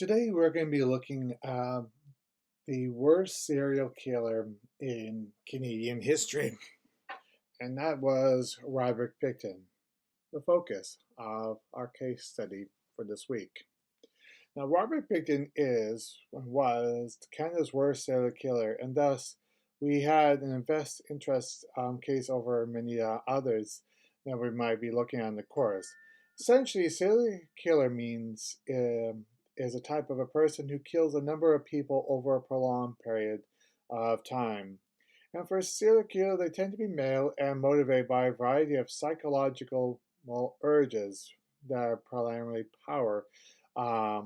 Today we're going to be looking at the worst serial killer in Canadian history, and that was Robert Pickton, the focus of our case study for this week. Now, Robert Pickton was Canada's worst serial killer, and thus we had an invest interest case over many others that we might be looking at in the course. Essentially, serial killer means is a type of a person who kills a number of people over a prolonged period of time. And for serial killer, they tend to be male and motivated by a variety of psychological urges that are primarily power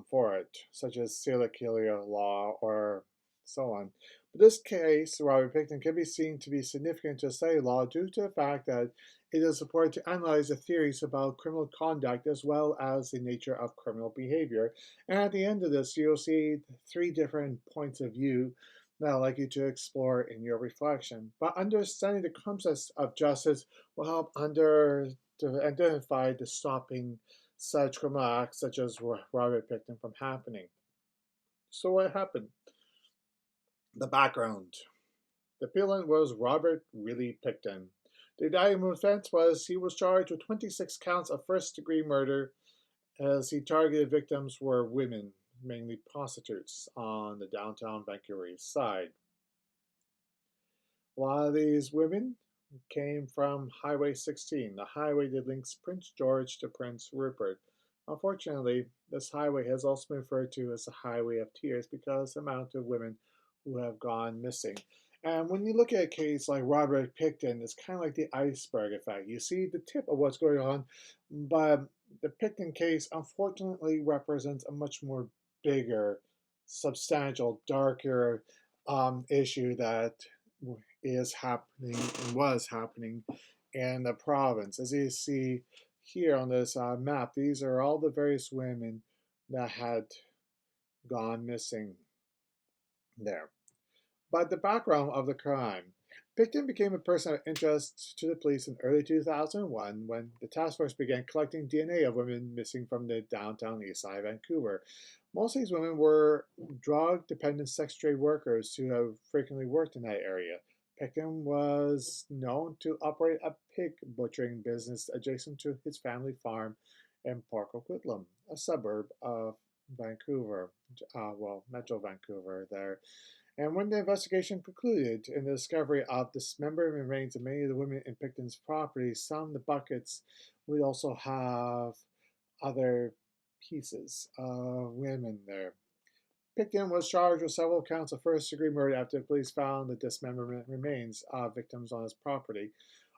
for it, such as serial killer law or so on. But this case, Robert Pickton, can be seen to be significant to study law due to the fact that it is supported to analyze the theories about criminal conduct as well as the nature of criminal behavior. And at the end of this, you'll see three different points of view that I'd like you to explore in your reflection. But understanding the concepts of justice will help to identify the stopping such criminal acts such as Robert Pickton from happening. So what happened? The background. The villain was Robert Willie Pickton. The indictment offense was he was charged with 26 counts of first-degree murder as he targeted victims were women, mainly prostitutes, on the downtown Vancouver East Side. A lot of these women came from Highway 16, the highway that links Prince George to Prince Rupert. Unfortunately, this highway has also been referred to as the Highway of Tears because of the amount of women who have gone missing. And when you look at a case like Robert Pickton, it's kind of like the iceberg effect. You see the tip of what's going on, but the Pickton case unfortunately represents a much more bigger, substantial, darker issue that is happening and was happening in the province. As you see here on this map, these are all the various women that had gone missing there. But the background of the crime. Pickton became a person of interest to the police in early 2001 when the task force began collecting DNA of women missing from the downtown east side of Vancouver. Most of these women were drug-dependent sex trade workers who have frequently worked in that area. Pickton was known to operate a pig butchering business adjacent to his family farm in Port Coquitlam, a suburb of Vancouver, Metro Vancouver there. And when the investigation concluded in the discovery of dismembered remains of many of the women in Pickton's property, some of the buckets would also have other pieces of women there. Pickton was charged with several counts of first-degree murder after the police found the dismembered remains of victims on his property.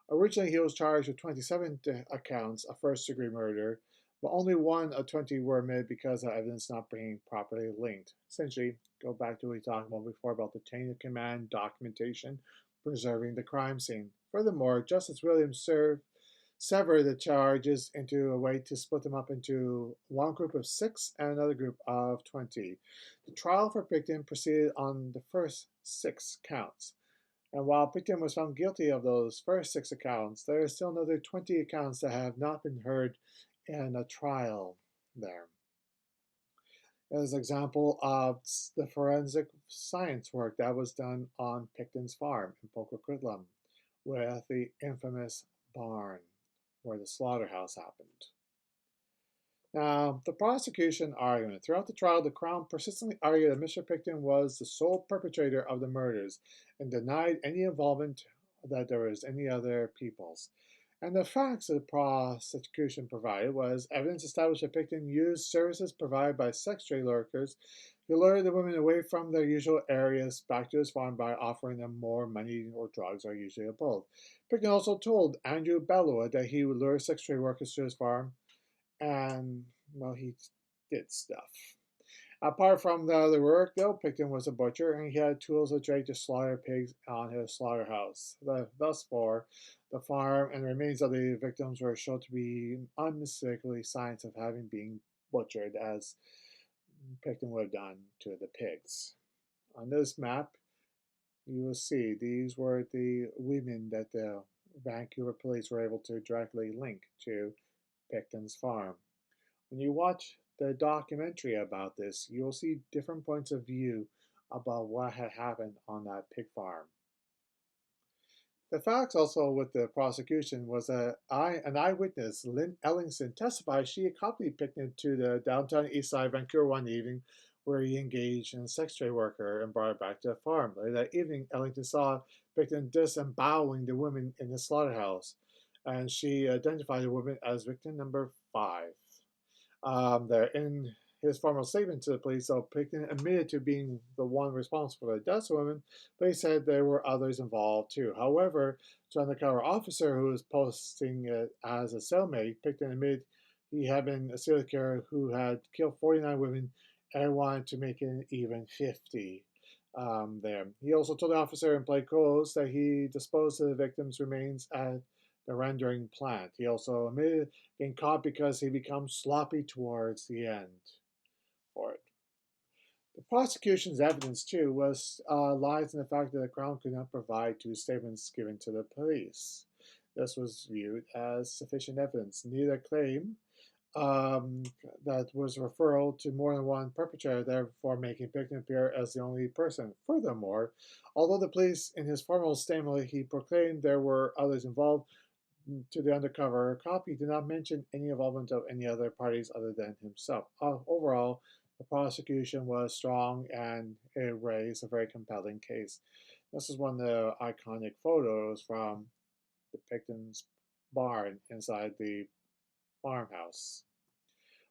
Originally, he was charged with 27 accounts of first-degree murder, but only one of 20 were admitted because of evidence not being properly linked. Essentially, go back to what we talked about before about the chain of command documentation, preserving the crime scene. Furthermore, Justice Williams severed the charges into a way to split them up into one group of 6 and another group of 20. The trial for Pickton proceeded on the first 6 counts. And while Pickton was found guilty of those first 6 accounts, there are still another 20 accounts that have not been heard in a trial there. As an example of the forensic science work that was done on Pickton's farm in Port Coquitlam with the infamous barn where the slaughterhouse happened. Now, the prosecution argument. Throughout the trial, the Crown persistently argued that Mr. Pickton was the sole perpetrator of the murders and denied any involvement that there was any other peoples. And the facts that the prosecution provided was evidence established that Pickton used services provided by sex trade workers to lure the women away from their usual areas back to his farm by offering them more money or drugs or usually both. Pickton also told Andrew Bellowa that he would lure sex trade workers to his farm and, well, he did stuff. Apart from the other work, though, Pickton was a butcher and he had tools of trade to slaughter pigs on his slaughterhouse. Thus far, the farm and the remains of the victims were shown to be unmistakably signs of having been butchered as Pickton would have done to the pigs. On this map, you will see these were the women that the Vancouver police were able to directly link to Pickton's farm. When you watch the documentary about this, you'll see different points of view about what had happened on that pig farm. The facts also with the prosecution was that an eyewitness, Lynn Ellingson, testified she accompanied Pickton to the downtown east side of Vancouver one evening where he engaged in a sex trade worker and brought her back to the farm. Later that evening, Ellington saw Pickton disemboweling the woman in the slaughterhouse, and she identified the woman as victim number 5. There in his formal statement to the police, though, Pickton admitted to being the one responsible for the deaths of women, but he said there were others involved too. However, the undercover officer who was posting it as a cellmate, Pickton admitted he had been a serial killer who had killed 49 women and wanted to make it even 50. There. He also told the officer in plain clothes that he disposed of the victims' remains at the rendering plant. He also admitted getting caught because he becomes sloppy towards the end for it. The prosecution's evidence, too, was lies in the fact that the Crown could not provide 2 statements given to the police. This was viewed as sufficient evidence. Neither claim that was referral to more than one perpetrator, therefore making Pickton appear as the only person. Furthermore, although the police, in his formal statement, he proclaimed there were others involved, to the undercover cop, he did not mention any involvement of any other parties other than himself. Overall, the prosecution was strong and it raised a very compelling case. This is one of the iconic photos from the Pickton's barn inside the farmhouse.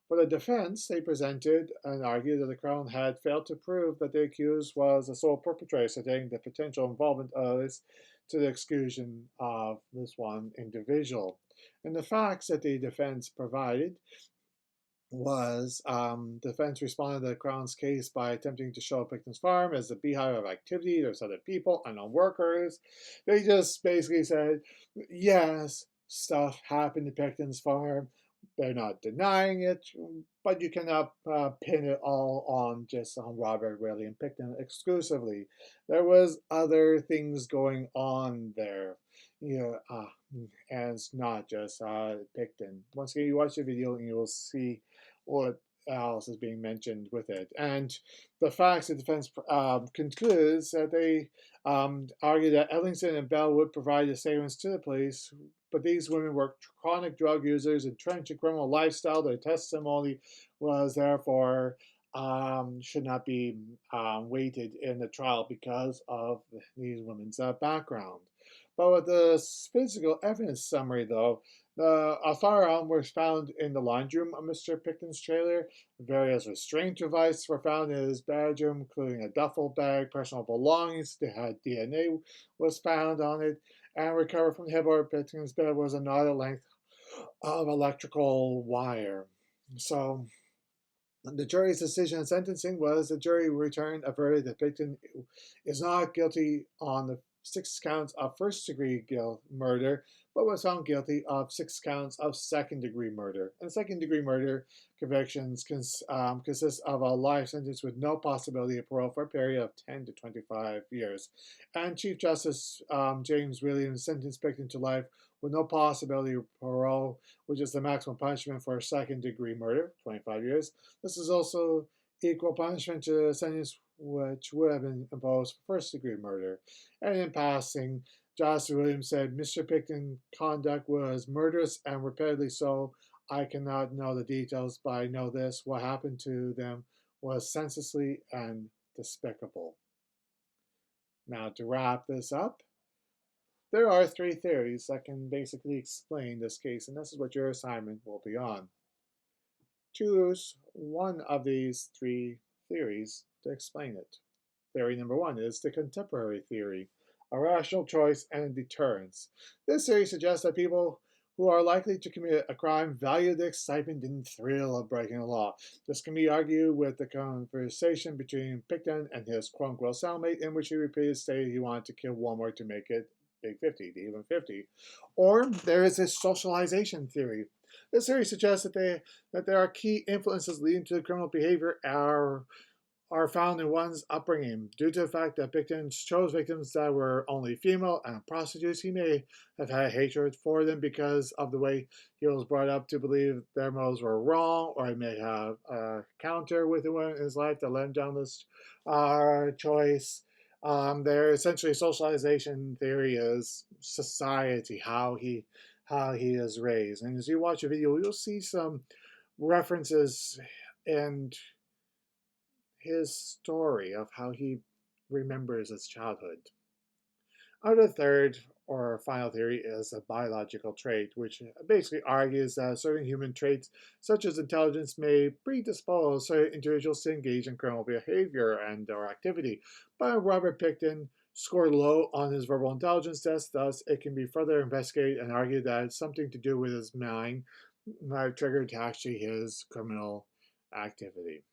For the defense, they presented and argued that the Crown had failed to prove that the accused was the sole perpetrator, stating the potential involvement of others to the exclusion of this one individual. And the facts that the defense provided was defense responded to the Crown's case by attempting to show Pickton's farm as a beehive of activity. There's other people, unknown workers. They just basically said, yes, stuff happened to Pickton's farm. They're not denying it, but you cannot pin it all on just on Robert William Pickton exclusively. There was other things going on there, and it's not just Pickton. Once again, you watch the video and you will see what else is being mentioned with it. And the facts the defense concludes that they argue that Ellingson and Bell would provide the statements to the police, but these women were chronic drug users, entrenched in criminal lifestyle. Their testimony was therefore should not be weighted in the trial because of these women's background. But with the physical evidence summary, though, a firearm was found in the laundry room of Mr. Pickton's trailer. Various restraint devices were found in his bedroom, including a duffel bag, personal belongings that had DNA was found on it, and recovered from the headboard of Pickton's bed was another length of electrical wire. So the jury's decision in sentencing was the jury returned a verdict that Pickton is not guilty on the 6 counts of first-degree murder, but was found guilty of 6 counts of second-degree murder. And second-degree murder convictions consist of a life sentence with no possibility of parole for a period of 10 to 25 years. And Chief Justice James Williams sentenced Pickton to life with no possibility of parole, which is the maximum punishment for second-degree murder, 25 years. This is also equal punishment to the sentence which would have been imposed for first-degree murder. And in passing, Justice Williams said, Mr. Pickton's conduct was murderous and repeatedly so. I cannot know the details, but I know this. What happened to them was senselessly and despicable. Now, to wrap this up, there are 3 theories that can basically explain this case, and this is what your assignment will be on. Choose one of these 3 theories to explain it. Theory number 1 is the contemporary theory, a rational choice and deterrence. This theory suggests that people who are likely to commit a crime value the excitement and thrill of breaking the law. This can be argued with the conversation between Pickton and his quote-unquote cellmate, in which he repeatedly stated he wanted to kill one more to make it big 50, to even 50. Or there is a socialization theory. This theory suggests that there are key influences leading to criminal behavior are found in one's upbringing. Due to the fact that Picton chose victims that were only female and prostitutes, he may have had hatred for them because of the way he was brought up to believe their motives were wrong, or he may have a counter with the women in his life that led him down this choice. Their essentially socialization theory is society, how he is raised. And as you watch a video, you'll see some references and his story of how he remembers his childhood. Our third or final theory is a biological trait, which basically argues that certain human traits, such as intelligence, may predispose certain individuals to engage in criminal behavior and or activity. But Robert Picton scored low on his verbal intelligence test, thus it can be further investigated and argued that it's something to do with his mind that triggered actually his criminal activity.